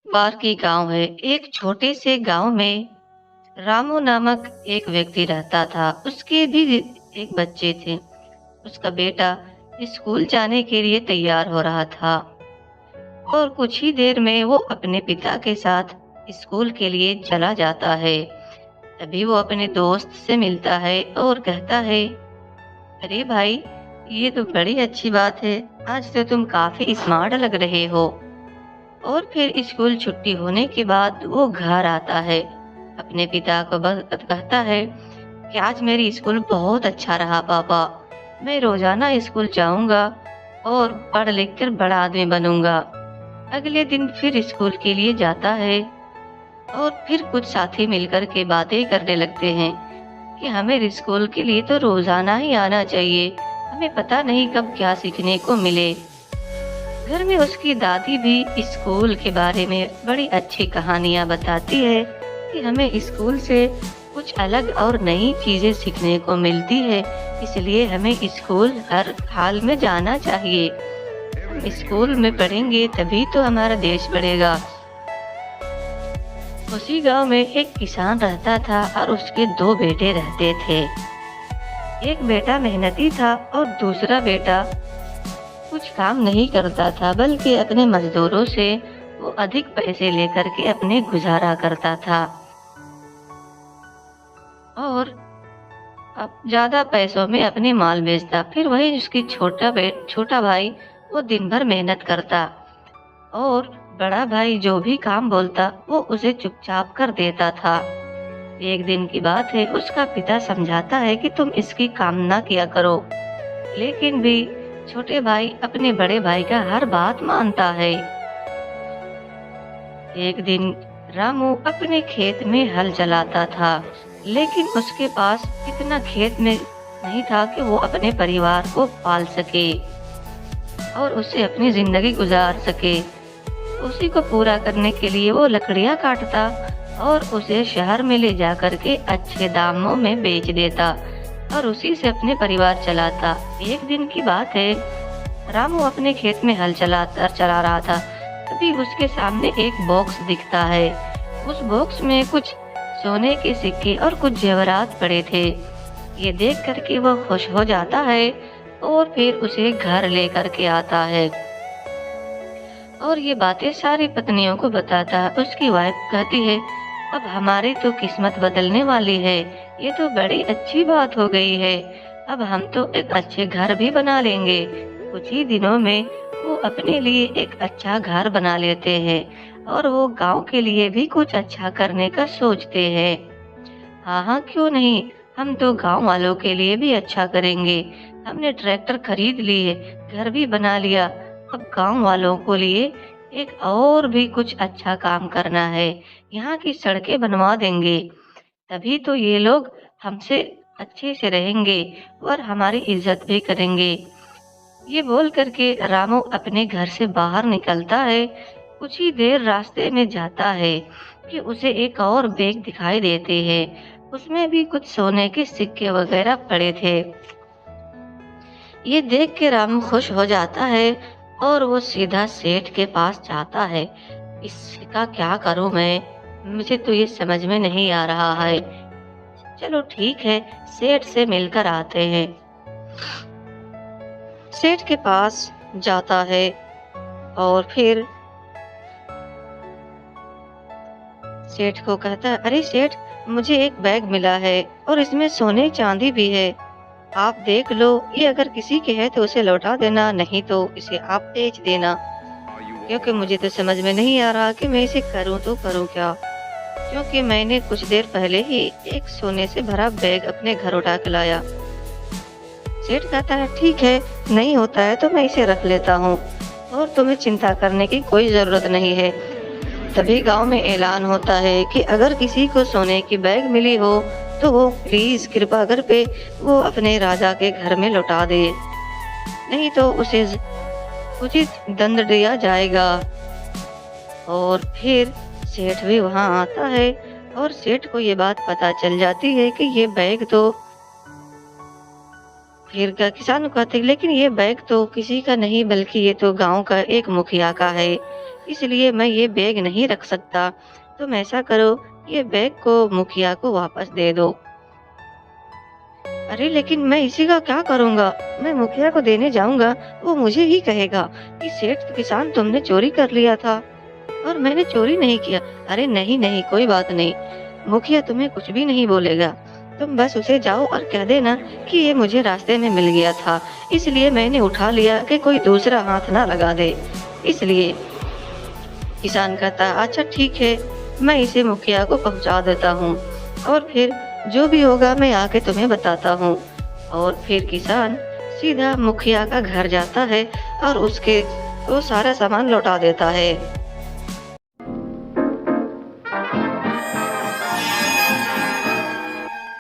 बार की गांव है। एक छोटे से गांव में रामू नामक एक व्यक्ति रहता था। उसके भी एक बच्चे थे। उसका बेटा स्कूल जाने के लिए तैयार हो रहा था और कुछ ही देर में वो अपने पिता के साथ स्कूल के लिए चला जाता है। तभी वो अपने दोस्त से मिलता है और कहता है, अरे भाई, ये तो बड़ी अच्छी बात है। आज तो तुम काफी स्मार्ट लग रहे हो। और फिर स्कूल छुट्टी होने के बाद वो घर आता है। अपने पिता को कहता है कि आज मेरी स्कूल बहुत अच्छा रहा पापा। मैं रोजाना स्कूल जाऊंगा और पढ़ लिख कर बड़ा आदमी बनूंगा। अगले दिन फिर स्कूल के लिए जाता है और फिर कुछ साथी मिलकर के बातें करने लगते हैं कि हमें स्कूल के लिए तो रोजाना ही आना चाहिए। हमें पता नहीं कब क्या सीखने को मिले। घर में उसकी दादी भी स्कूल के बारे में बड़ी अच्छी कहानियां बताती है कि हमें स्कूल से कुछ अलग और नई चीजें सीखने को मिलती है। इसलिए हमें स्कूल हर हाल में जाना चाहिए। हम स्कूल में पढ़ेंगे तभी तो हमारा देश बढ़ेगा। उसी गांव में एक किसान रहता था और उसके दो बेटे रहते थे। एक बेटा मेहनती था और दूसरा बेटा कुछ काम नहीं करता था, बल्कि अपने मजदूरों से वो अधिक पैसे लेकर के अपने गुजारा करता था और अब ज्यादा पैसों में अपने माल बेचता। फिर वही उसकी छोटा भाई वो दिन भर मेहनत करता और बड़ा भाई जो भी काम बोलता वो उसे चुपचाप कर देता था। एक दिन की बात है, उसका पिता समझाता है कि तुम इसकी काम ना किया करो, लेकिन भी छोटे भाई अपने बड़े भाई का हर बात मानता है। एक दिन रामू अपने खेत में हल चलाता था, लेकिन उसके पास इतना खेत में नहीं था कि वो अपने परिवार को पाल सके और उसे अपनी जिंदगी गुजार सके। उसी को पूरा करने के लिए वो लकड़ियां काटता और उसे शहर में ले जाकर के अच्छे दामों में बेच देता और उसी से अपने परिवार चलाता। एक दिन की बात है, रामू अपने खेत में हल चला रहा था। तभी उसके सामने एक बॉक्स दिखता है। उस बॉक्स में कुछ सोने के सिक्के और कुछ जेवरात पड़े थे। ये देख करके वह खुश हो जाता है और फिर उसे घर लेकर के आता है और ये बातें सारी पत्नियों को बताता है। उसकी वाइफ कहती है, अब हमारी तो किस्मत बदलने वाली है। ये तो बड़ी अच्छी बात हो गई है। अब हम तो एक अच्छे घर भी बना लेंगे। कुछ ही दिनों में वो अपने लिए एक अच्छा घर बना लेते हैं और वो गांव के लिए भी कुछ अच्छा करने का सोचते हैं। हाँ हाँ, क्यों नहीं, हम तो गांव वालों के लिए भी अच्छा करेंगे। हमने ट्रैक्टर खरीद लिए, घर भी बना लिया। अब गांव वालों को लिए एक और भी कुछ अच्छा काम करना है। यहाँ की सड़कें बनवा देंगे, तभी तो ये लोग हमसे अच्छे से रहेंगे और हमारी इज्जत भी करेंगे। ये बोल करके रामू अपने घर से बाहर निकलता है। कुछ ही देर रास्ते में जाता है कि उसे एक और बैग दिखाई देते हैं। उसमें भी कुछ सोने के सिक्के वगैरह पड़े थे। ये देख के रामू खुश हो जाता है और वो सीधा सेठ के पास जाता है। इसका क्या करूं मैं, मुझे तो ये समझ में नहीं आ रहा है। चलो ठीक है, सेठ से मिलकर आते हैं। सेठ के पास जाता है और फिर सेठ को कहता है, अरे सेठ, मुझे एक बैग मिला है और इसमें सोने चांदी भी है। आप देख लो, ये अगर किसी के है तो उसे लौटा देना, नहीं तो इसे आप बेच देना। क्योंकि मुझे तो समझ में नहीं आ रहा कि मैं इसे करूं तो करूं क्या, क्योंकि मैंने कुछ देर पहले ही एक सोने से भरा बैग अपने घर उठा के लाया। सेठ कहता है, ठीक है, नहीं होता है तो मैं इसे रख लेता हूँ और तुम्हें चिंता करने की कोई जरूरत नहीं है। तभी गांव में ऐलान होता है कि अगर किसी को सोने की बैग मिली हो तो वो प्लीज कृपा करके वो अपने राजा के घर में लौटा दे, नहीं तो उसे उचित दंड दिया जाएगा। और फिर सेठ भी वहां आता है और सेठ को ये बात पता चल जाती है कि ये बैग तो फिर का किसान को कहते हैं, लेकिन ये बैग तो किसी का नहीं बल्कि ये तो गांव का एक मुखिया का है। इसलिए मैं ये बैग नहीं रख सकता। तुम ऐसा करो, ये बैग को मुखिया को वापस दे दो। अरे लेकिन मैं इसी का क्या करूँगा? मैं मुखिया को देने जाऊँगा, वो मुझे ही कहेगा कि सेठ किसान तुमने चोरी कर लिया था और मैंने चोरी नहीं किया। अरे नहीं, नहीं, कोई बात नहीं। मुखिया तुम्हें कुछ भी नहीं बोलेगा। तुम बस उसे जाओ और कह देना कि ये मुझे रास्ते में मिल गया था, इसलिए मैंने उठा लिया कि कोई दूसरा हाथ ना लगा दे। इसलिए किसान कहता है, अच्छा ठीक है, मैं इसे मुखिया को पहुँचा देता हूँ और फिर जो भी होगा मैं आके तुम्हें बताता हूँ। और फिर किसान सीधा मुखिया का घर जाता है और उसके वो सारा सामान लौटा देता है।